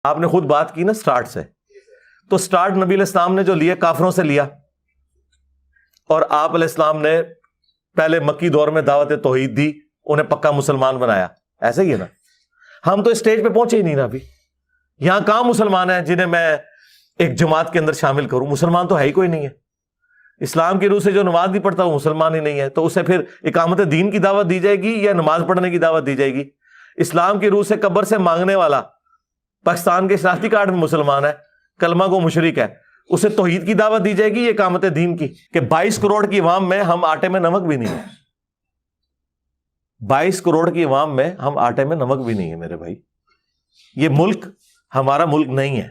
آپ نے خود بات کی نا سٹارٹ سے، تو سٹارٹ نبی علیہ السلام نے جو لیا کافروں سے لیا، اور آپ علیہ السلام نے پہلے مکی دور میں دعوت توحید دی، انہیں پکا مسلمان بنایا، ایسا ہی ہے نا؟ ہم تو اسٹیج پہ پہنچے ہی نہیں نا ابھی. یہاں کہاں مسلمان ہیں جنہیں میں ایک جماعت کے اندر شامل کروں؟ مسلمان تو ہے ہی کوئی نہیں ہے. اسلام کی روح سے جو نماز نہیں پڑھتا وہ مسلمان ہی نہیں ہے، تو اسے پھر اقامت دین کی دعوت دی جائے گی یا نماز پڑھنے کی دعوت دی جائے گی؟ اسلام کی روح سے قبر سے مانگنے والا پاکستان کے شناختی کارڈ میں مسلمان ہے، کلمہ کو مشرک ہے، اسے توحید کی دعوت دی جائے گی یا اقامت دین کی؟ کہ 22 کروڑ کی عوام میں ہم آٹے میں نمک بھی نہیں ہے. 22 کروڑ کی عوام میں ہم آٹے میں نمک بھی نہیں ہے میرے بھائی. یہ ملک ہمارا ملک نہیں ہے،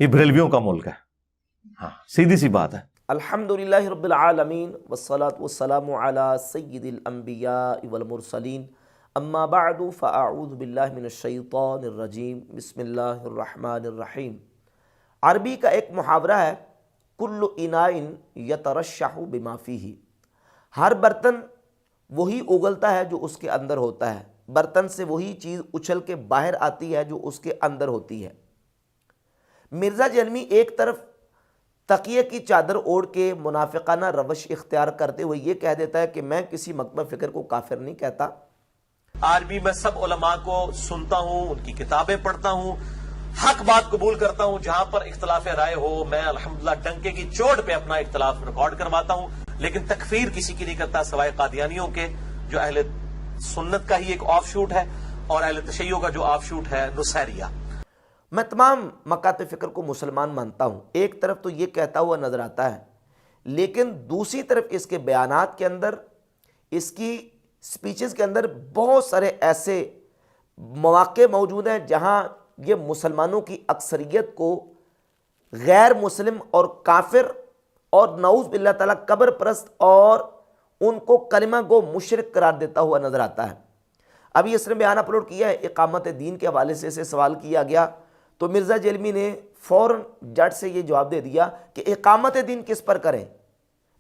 یہ بریلویوں کا ملک ہے. ہاں سیدھی سی بات ہے. الحمدللہ رب العالمین والصلاة والسلام علی سید الانبیاء والمرسلین، اما بعد فاعوذ باللہ من الشیطان الرجیم، بسم اللہ الرحمن الرحیم. عربی کا ایک محاورہ ہے، کل اناء یترشح بما فیہ، ہر برتن وہی اگلتا ہے جو اس کے اندر ہوتا ہے، برتن سے وہی چیز اچھل کے باہر آتی ہے جو اس کے اندر ہوتی ہے. مرزا جہلمی ایک طرف تقیہ کی چادر اوڑھ کے منافقانہ روش اختیار کرتے ہوئے یہ کہہ دیتا ہے کہ میں کسی مکتبہ فکر کو کافر نہیں کہتا. آج بھی میں سب علماء کو سنتا ہوں، ان کی کتابیں پڑھتا ہوں، حق بات قبول کرتا ہوں. جہاں پر اختلاف رائے ہو میں الحمدللہ ڈنکے کی چوٹ پہ اپنا اختلاف ریکارڈ کرواتا ہوں، لیکن تکفیر کسی کی نہیں کرتا سوائے قادیانیوں کے، جو اہل سنت کا ہی ایک آف شوٹ ہے، اور اہل تشیع کا جو آف شوٹ ہے نصیریہ. میں تمام مکاتب فکر کو مسلمان مانتا ہوں، ایک طرف تو یہ کہتا ہوا نظر آتا ہے، لیکن دوسری طرف اس کے بیانات کے اندر، اس کی سپیچز کے اندر بہت سارے ایسے مواقع موجود ہیں جہاں یہ مسلمانوں کی اکثریت کو غیر مسلم اور کافر اور نعوذ باللہ تعالیٰ قبر پرست اور ان کو کلمہ گو مشرک قرار دیتا ہوا نظر آتا ہے. ابھی اس نے بیان اپلوڈ کیا ہے، اقامت دین کے حوالے سے اسے سوال کیا گیا تو مرزا جہلمی نے فوراً جٹ سے یہ جواب دے دیا کہ اقامت دین کس پر کریں؟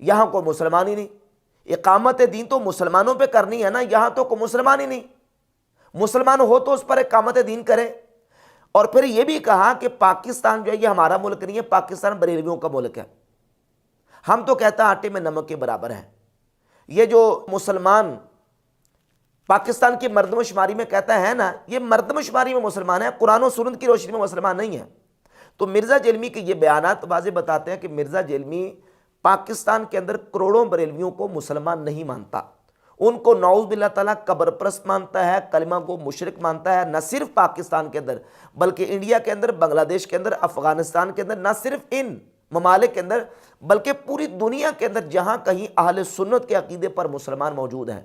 یہاں کوئی مسلمان ہی نہیں. اقامت دین تو مسلمانوں پہ کرنی ہے نا، یہاں تو کوئی مسلمان ہی نہیں. مسلمان ہو تو اس پر اقامت دین کریں. اور پھر یہ بھی کہا کہ پاکستان جو ہے یہ ہمارا ملک نہیں ہے، پاکستان بریلویوں کا ملک ہے. ہم تو کہتا ہیں آٹے میں نمک کے برابر ہیں. یہ جو مسلمان پاکستان کی مردم شماری میں کہتا ہے نا، یہ مردم شماری میں مسلمان ہے، قرآن و سنت کی روشنی میں مسلمان نہیں ہے. تو مرزا جہلمی کے یہ بیانات واضح بتاتے ہیں کہ مرزا جہلمی پاکستان کے اندر کروڑوں بریلویوں کو مسلمان نہیں مانتا. ان کو نعوذ باللہ تعالیٰ قبر پرست مانتا ہے، کلمہ کو مشرک مانتا ہے. نہ صرف پاکستان کے اندر بلکہ انڈیا کے اندر، بنگلہ دیش کے اندر، افغانستان کے اندر، نہ صرف ان ممالک کے اندر بلکہ پوری دنیا کے اندر جہاں کہیں اہل سنت کے عقیدے پر مسلمان موجود ہیں،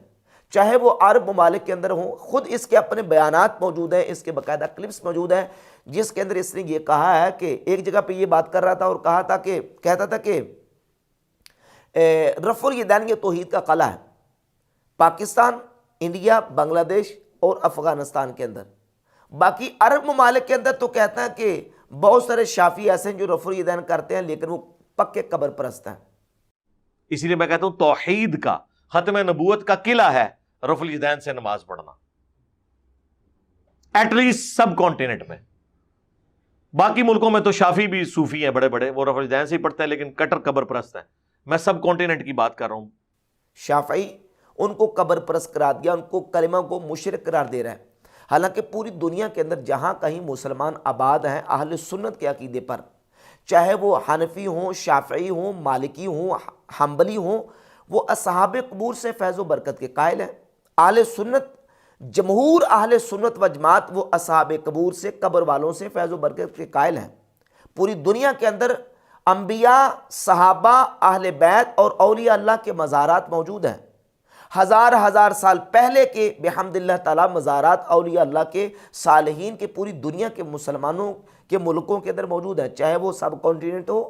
چاہے وہ عرب ممالک کے اندر ہوں. خود اس کے اپنے بیانات موجود ہیں، اس کے باقاعدہ کلپس موجود ہیں جس کے اندر اس نے یہ کہا ہے کہ ایک جگہ پہ یہ بات کر رہا تھا اور کہتا تھا کہ رفع الیدین یہ توحید کا قلعہ ہے پاکستان، انڈیا، بنگلہ دیش اور افغانستان کے اندر. باقی عرب ممالک کے اندر تو کہتا ہے کہ بہت سارے شافعی ایسے ہیں جو رفع الیدین کرتے ہیں لیکن وہ پکے قبر پرست ہیں. اسی لیے میں کہتا ہوں توحید کا، ختم نبوت کا قلعہ ہے رفع الیدین سے نماز پڑھنا، ایٹ لیسٹ سب کانٹیننٹ میں. باقی ملکوں میں تو شافی بھی صوفی ہیں بڑے بڑے، وہ رفع الیدین سے ہی پڑھتے ہیں لیکن کٹر قبر پرست ہیں. میں سب کانٹیننٹ کی بات کر رہا ہوں. شافعی ان کو قبر پرست قرار دیا، ان کو کلمہ کو مشرک قرار دے رہا ہے. حالانکہ پوری دنیا کے اندر جہاں کہیں مسلمان آباد ہیں اہل سنت کے عقیدے پر، چاہے وہ حنفی ہوں، شافعی ہوں، مالکی ہوں، حنبلی ہوں، وہ اصحاب قبور سے فیض و برکت کے قائل ہیں. اہل سنت، جمہور اہل سنت و جماعت وہ اصحاب قبور سے، قبر والوں سے فیض و برکت کے قائل ہیں. پوری دنیا کے اندر انبیاء، صحابہ، اہل بیت اور اولیاء اللہ کے مزارات موجود ہیں. ہزار سال پہلے کے بحمد اللہ تعالیٰ مزارات اولیاء اللہ کے، صالحین کے پوری دنیا کے مسلمانوں کے ملکوں کے اندر موجود ہیں. چاہے وہ سب کانٹیننٹ ہو،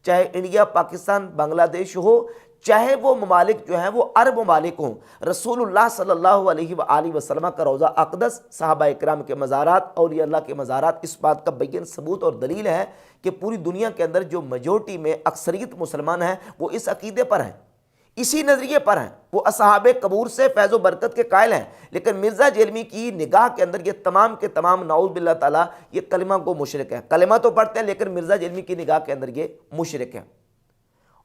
چاہے انڈیا، پاکستان، بنگلہ دیش ہو، چاہے وہ ممالک جو ہیں وہ عرب ممالک ہوں. رسول اللہ صلی اللہ علیہ وآلہ وسلم کا روضہ اقدس، صحابہ اکرام کے مزارات، اولیاء اللہ کے مزارات، اس بات کا بین ثبوت اور دلیل ہے کہ پوری دنیا کے اندر جو میجورٹی میں اکثریت مسلمان ہیں وہ اس عقیدے پر ہیں. اسی نظریے پر ہیں، وہ اصحاب قبور سے فیض و برکت کے قائل ہیں، لیکن مرزا جیلمی کی نگاہ کے اندر یہ تمام کے تمام نعوذ باللہ تعالیٰ یہ کلمہ کو مشرک ہیں، کلمہ تو پڑھتے ہیں لیکن مرزا جیلمی کی نگاہ کے اندر یہ مشرک ہیں۔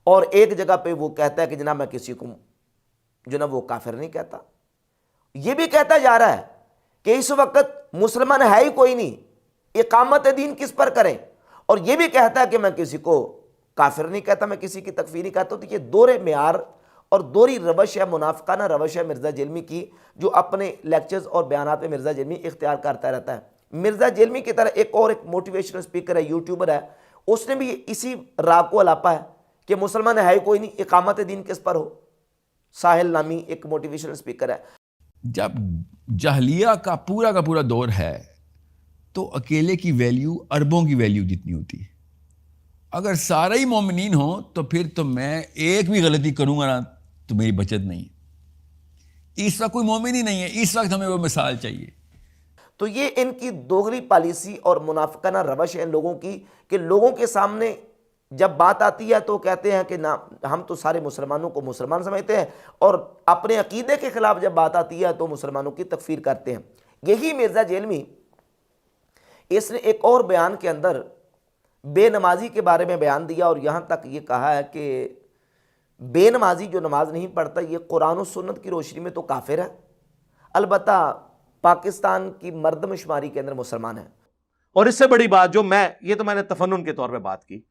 اور ایک جگہ پہ وہ کہتا ہے کہ جناب میں کسی کو جناب وہ کافر نہیں کہتا، یہ بھی کہتا جا رہا ہے کہ اس وقت مسلمان ہے ہی کوئی نہیں، اقامت دین کس پر کریں، اور یہ بھی کہتا ہے کہ میں کسی کو کافر نہیں کہتا، میں کسی کی تکفیر نہیں کہتا۔ تو یہ دور معیار اور دوری روش ہے، منافقانہ روش ہے مرزا جیلمی کی، جو اپنے لیکچرز اور بیانات میں مرزا جیلمی اختیار کرتا رہتا ہے۔ مرزا جیلمی کی طرح ایک اور ایک موٹیویشنل اسپیکر ہے، یوٹیوبر ہے، اس نے بھی اسی راہ کو الاپا ہے کہ مسلمان ہے ہی کوئی نہیں، اقامت دین کس پر ہو۔ ساحل نامی ایک موٹیویشنل اسپیکر ہے۔ جب جاہلیہ کا پورا دور ہے تو اکیلے کی ویلیو اربوں کی ویلیو جتنی ہوتی ہے۔ اگر سارے ہی مومنین ہوں تو پھر تو میں ایک بھی غلطی کروں گا نا تو میری بچت نہیں ہے۔ اس وقت کوئی مومن ہی نہیں ہے، اس وقت ہمیں وہ مثال چاہیے۔ تو یہ ان کی دوغلی پالیسی اور منافقانہ روش ہے ان لوگوں کی، کہ لوگوں کے سامنے جب بات آتی ہے تو کہتے ہیں کہ ہم تو سارے مسلمانوں کو مسلمان سمجھتے ہیں، اور اپنے عقیدے کے خلاف جب بات آتی ہے تو مسلمانوں کی تکفیر کرتے ہیں۔ یہی مرزا جیلمی اس نے ایک اور بیان کے اندر بے نمازی کے بارے میں بیان دیا، اور یہاں تک یہ کہا ہے کہ بے نمازی جو نماز نہیں پڑھتا یہ قرآن و سنت کی روشنی میں تو کافر ہے، البتہ پاکستان کی مردم شماری کے اندر مسلمان ہے۔ اور اس سے بڑی بات جو یہ تو میں نے تفنن کے طور پہ بات کی،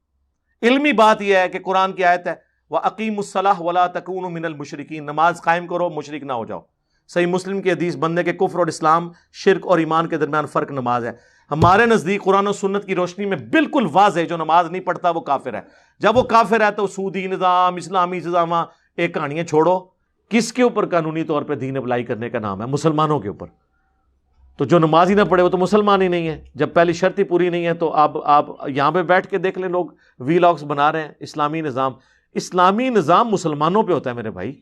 علمی بات یہ ہے کہ قرآن کی آیت ہے وَأَقِيمُوا الصَّلَاةَ وَلَا تَكُونُوا مِنَ الْمُشْرِكِينَ، نماز قائم کرو مشرک نہ ہو جاؤ۔ صحیح مسلم کی حدیث، بندے کے کفر اور اسلام، شرک اور ایمان کے درمیان فرق نماز ہے۔ ہمارے نزدیک قرآن و سنت کی روشنی میں بالکل واضح ہے، جو نماز نہیں پڑھتا وہ کافر ہے۔ جب وہ کافر ہے تو سودی نظام، اسلامی نظام، ایک کہانیاں چھوڑو، کس کے اوپر قانونی طور پہ دین اپلائی کرنے کا نام ہے؟ مسلمانوں کے اوپر۔ تو جو نماز ہی نہ پڑھے وہ تو مسلمان ہی نہیں ہے۔ جب پہلی شرط ہی پوری نہیں ہے تو آپ یہاں پہ بیٹھ کے دیکھ لیں، لوگ وی لاگس بنا رہے ہیں اسلامی نظام۔ اسلامی نظام مسلمانوں پہ ہوتا ہے میرے بھائی۔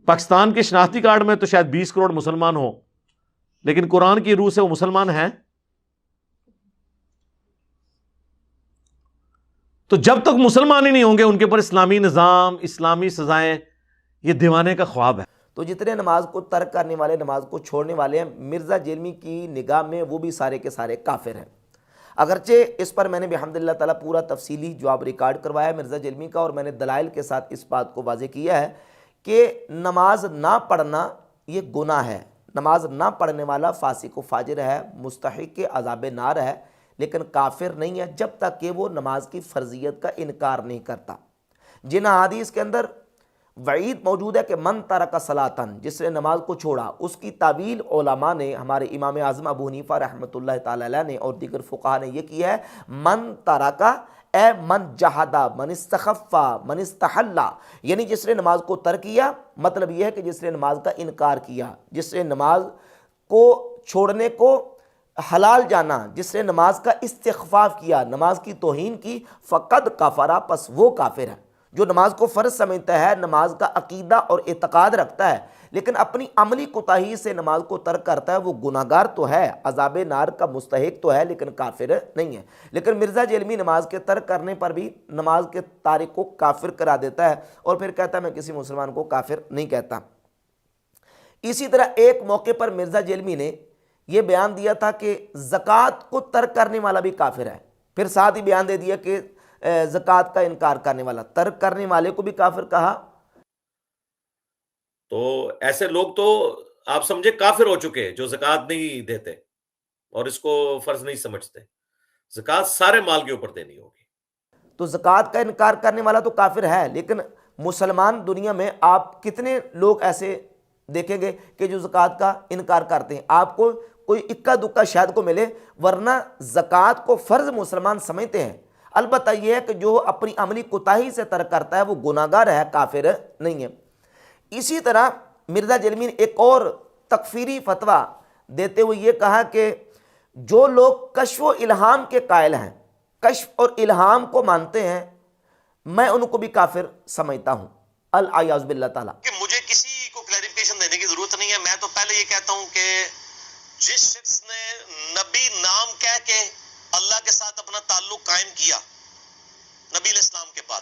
پاکستان کے شناختی کارڈ میں تو شاید 20 کروڑ مسلمان ہوں، لیکن قرآن کی روح سے وہ مسلمان ہیں؟ تو جب تک مسلمان ہی نہیں ہوں گے ان کے اوپر اسلامی نظام، اسلامی سزائیں، یہ دیوانے کا خواب ہے۔ تو جتنے نماز کو ترک کرنے والے، نماز کو چھوڑنے والے ہیں، مرزا جیلمی کی نگاہ میں وہ بھی سارے کے سارے کافر ہیں۔ اگرچہ اس پر میں نے بحمدللہ تعالیٰ پورا تفصیلی جواب ریکارڈ کروایا ہے مرزا جیلمی کا، اور میں نے دلائل کے ساتھ اس بات کو واضح کیا ہے کہ نماز نہ پڑھنا یہ گناہ ہے، نماز نہ پڑھنے والا فاسق و فاجر ہے، مستحق عذاب نار ہے، لیکن کافر نہیں ہے جب تک کہ وہ نماز کی فرضیت کا انکار نہیں کرتا۔ جن احادیث کے اندر وعید موجود ہے کہ من ترک صلاۃً، جس نے نماز کو چھوڑا، اس کی تعویل علماء نے، ہمارے امام اعظم ابو حنیفہ رحمۃ اللہ تعالی علیہ نے اور دیگر فقہاء نے یہ کیا ہے، من ترک اے من جہدا، من استخفا، من استحلا، یعنی جس نے نماز کو ترک کیا، مطلب یہ ہے کہ جس نے نماز کا انکار کیا، جس نے نماز کو چھوڑنے کو حلال جانا، جس نے نماز کا استخفاف کیا، نماز کی توہین کی، فقد کفر، پس وہ کافر ہے۔ جو نماز کو فرض سمجھتا ہے، نماز کا عقیدہ اور اعتقاد رکھتا ہے، لیکن اپنی عملی کوتاہی سے نماز کو ترک کرتا ہے، وہ گناہگار تو ہے، عذاب نار کا مستحق تو ہے، لیکن کافر نہیں ہے۔ لیکن مرزا جیلمی نماز کے ترک کرنے پر بھی نماز کے تارک کو کافر کرا دیتا ہے، اور پھر کہتا ہے میں کسی مسلمان کو کافر نہیں کہتا۔ اسی طرح ایک موقع پر مرزا جیلمی نے یہ بیان دیا تھا کہ زکوٰۃ کو ترک کرنے والا بھی کافر ہے، پھر ساتھ ہی بیان دے دیا کہ زکوٰۃ کا انکار کرنے والا، ترک کرنے والے کو بھی کافر کہا۔ تو ایسے لوگ تو آپ سمجھے کافر ہو چکے جو زکوٰۃ نہیں دیتے اور اس کو فرض نہیں سمجھتے۔ زکوٰۃ سارے مال کے اوپر دینی ہوگی۔ تو زکوٰۃ کا انکار کرنے والا تو کافر ہے، لیکن مسلمان دنیا میں آپ کتنے لوگ ایسے دیکھیں گے کہ جو زکوٰۃ کا انکار کرتے ہیں؟ آپ کو کوئی اکا دکا شاید کو ملے، ورنہ زکوٰۃ کو فرض مسلمان سمجھتے ہیں۔ البتہ یہ ہے کہ جو اپنی عملی کوتاہی سے ترک کرتا ہے وہ گناہگار ہے، کافر نہیں ہے۔ اسی طرح مرزا جیلمی نے ایک اور تکفیری فتویٰ دیتے ہوئے یہ کہا کہ جو لوگ کشف و الہام کے قائل ہیں، کشف اور الہام کو مانتے ہیں، میں ان کو بھی کافر سمجھتا ہوں، الیاذ باللہ تعالیٰ۔ کہ مجھے کسی کو کلیریفیکیشن دینے کی ضرورت نہیں ہے، میں تو پہلے یہ کہتا ہوں کہ جس شخص نے نبی نام کہہ کے اللہ کے ساتھ اپنا تعلق قائم کیا، نبی علیہ السلام کے بعد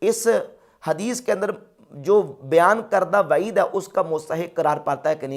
اس حدیث کے اندر جو بیان کردہ وعید ہے اس کا مستحق قرار پاتا ہے کہ نہیں